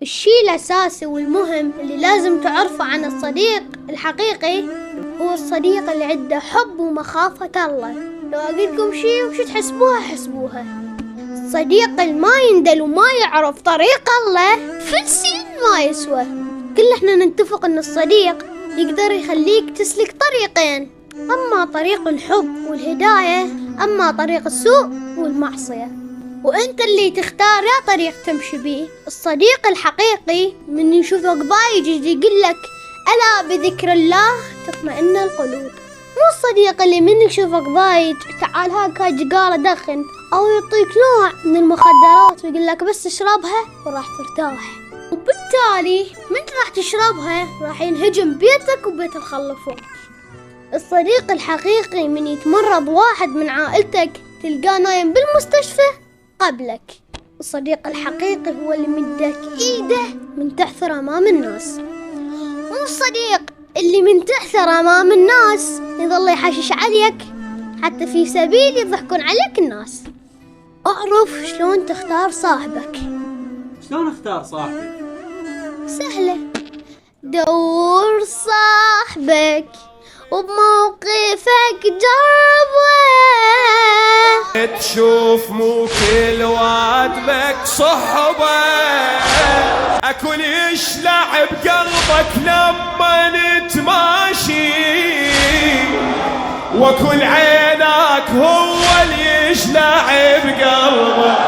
الشيء الأساسي والمهم اللي لازم تعرفه عن الصديق الحقيقي هو الصديق اللي عنده حب ومخافة الله. لو أقولكم شيء وش تحسبوها حسبوها. الصديق اللي ما يندل وما يعرف طريق الله فلسين ما يسوى. كل احنا نتفق ان الصديق يقدر يخليك تسلك طريقين، اما طريق الحب والهداية، اما طريق السوء والمعصية، وانت اللي تختار يا طريق تمشي بيه. الصديق الحقيقي من يشوفك ضايج يجي يقول لك الا بذكر الله تطمئن القلوب، مو الصديق اللي من يشوفك ضايج تعال هاك جقارة دخن، او يعطيك نوع من المخدرات ويقول لك بس اشربها وراح ترتاح، وبالتالي من راح تشربها راح ينهجم بيتك وبيت الخلفون. الصديق الحقيقي من يتمرض واحد من عائلتك تلقاه نايم بالمستشفى قبلك. الصديق الحقيقي هو اللي مدك ايده من تحثر امام الناس، مو الصديق اللي من تحثر امام الناس يظل يحشش عليك حتى في سبيل يضحكون عليك الناس. اعرف شلون تختار صاحبك. شلون اختار صاحبي؟ سهلة، دور صاحبك وبموقفك جربه، تشوف مو كل وادمك صحبه، اكل يشلع بقلبك لما نتماشي، وكل عينك هو اللي يشلع بقلبك.